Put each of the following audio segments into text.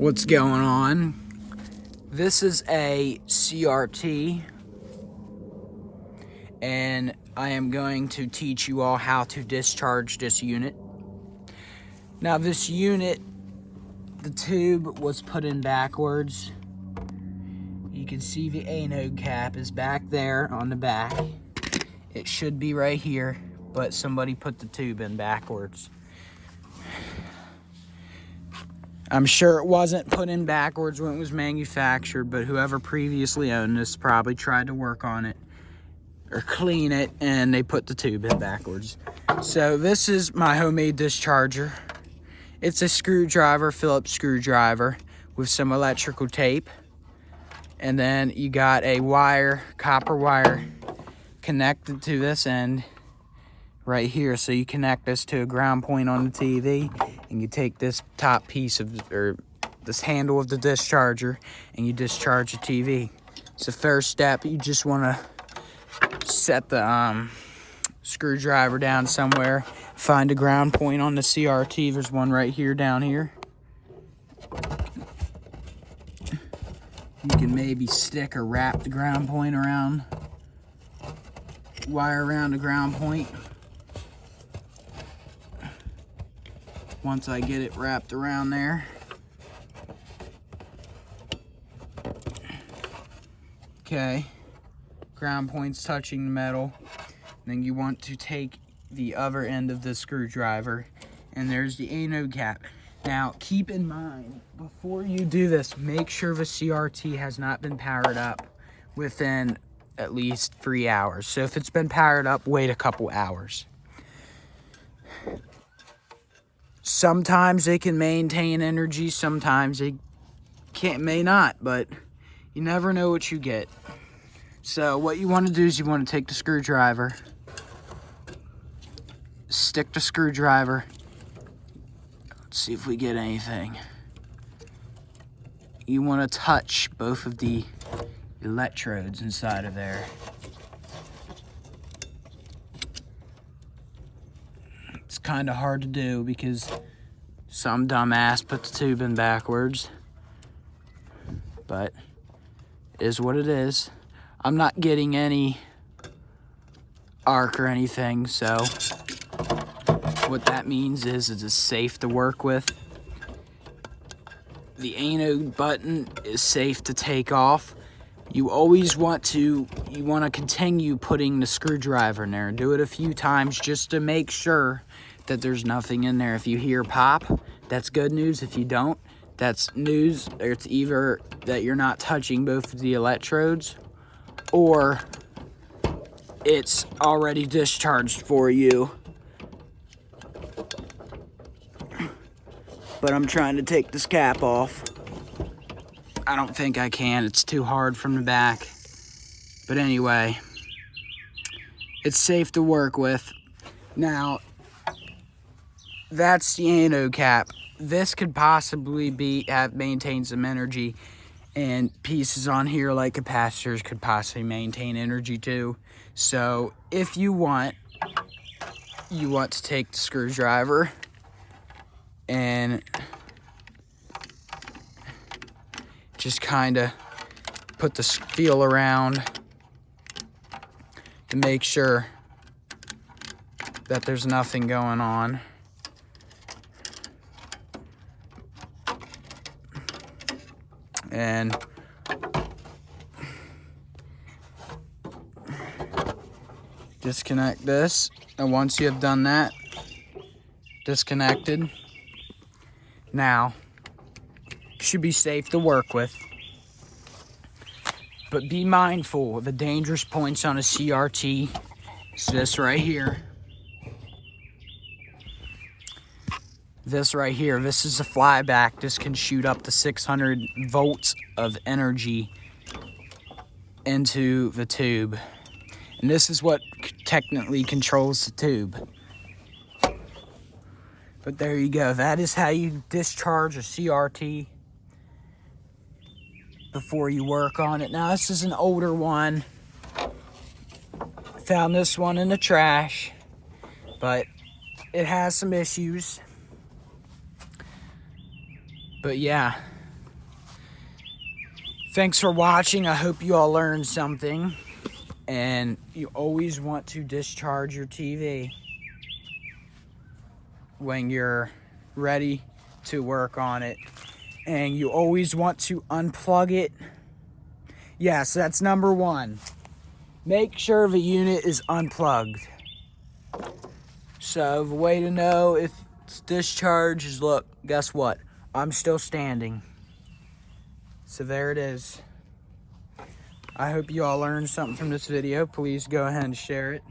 What's going on? This is a CRT, and I am going to teach you all how to discharge this unit. Now this unit, the tube was put in backwards. You can see the anode cap is back there on the back. It should be right here, but somebody put the tube in backwards. I'm sure it wasn't put in backwards when it was manufactured, but whoever previously owned this probably tried to work on it or clean it, and they put the tube in backwards. So this is my homemade discharger. It's a screwdriver, Phillips screwdriver with some electrical tape. And then you got a wire, copper wire, connected to this end right here. So you connect this to a ground point on the TV, and you take this top piece of, or this handle of the discharger, and you discharge the TV. So first step, you just want to set the screwdriver down somewhere, find a ground point on the CRT. There's one right here, down here. You can maybe stick or wrap the ground point around, wire around the ground point. Once I get it wrapped around there, okay, ground point's touching the metal. Then you want to take the other end of the screwdriver, and there's the anode cap. Now keep in mind, before you do this, make sure the CRT has not been powered up within at least 3 hours. So if it's been powered up, wait a couple hours. Sometimes they can maintain energy, sometimes they may not, but you never know what you get. So what you want to do is you want to take the screwdriver, stick the screwdriver. Let's see if we get anything. You want to touch both of the electrodes inside of there. It's kind of hard to do because some dumbass put the tube in backwards, but it is what it is. I'm not getting any arc or anything, so what that means is it's safe to work with. The anode button is safe to take off. You always want to continue putting the screwdriver in there. Do it a few times just to make sure that there's nothing in there. If you hear pop, that's good news. If you don't, that's news. It's either that you're not touching both of the electrodes, or it's already discharged for you. But I'm trying to take this cap off. I don't think I can. It's too hard from the back. But anyway, it's safe to work with. Now, that's the anode cap. This could possibly maintain some energy, and pieces on here like capacitors could possibly maintain energy too. So if you want to take the screwdriver and just kind of put the feel around to make sure that there's nothing going on. And disconnect this, and once you have done that, disconnected, now should be safe to work with. But be mindful of the dangerous points on a CRT. It's this right here. This right here, this is a flyback. This can shoot up to 600 volts of energy into the tube. And this is what technically controls the tube. But there you go. That is how you discharge a CRT before you work on it. Now, this is an older one. Found this one in the trash, but it has some issues. But yeah, Thanks for watching. I hope you all learned something. And you always want to discharge your TV when you're ready to work on it. And you always want to unplug it. Yes, that's number one. Make sure the unit is unplugged. So the way to know if it's discharged is, look, guess what? I'm still standing. So there it is. I hope you all learned something from this video. Please go ahead and share it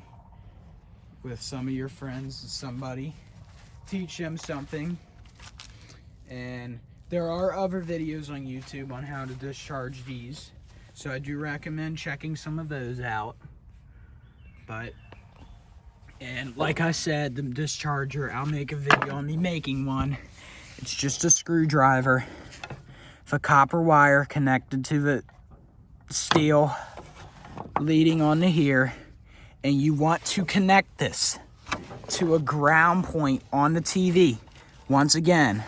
with some of your friends, somebody. Teach them something. And there are other videos on YouTube on how to discharge these. So I do recommend checking some of those out. And like I said, the discharger, I'll make a video on me making one. It's just a screwdriver, the copper wire connected to the steel leading onto here, and you want to connect this to a ground point on the TV. Once again,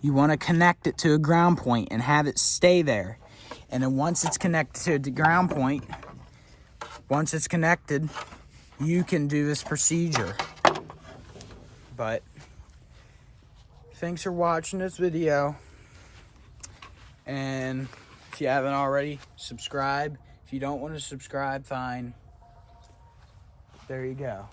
you want to connect it to a ground point and have it stay there. And then once it's connected to the ground point, once it's connected, you can do this procedure. But thanks for watching this video. And if you haven't already, subscribe. If you don't want to subscribe, fine. There you go.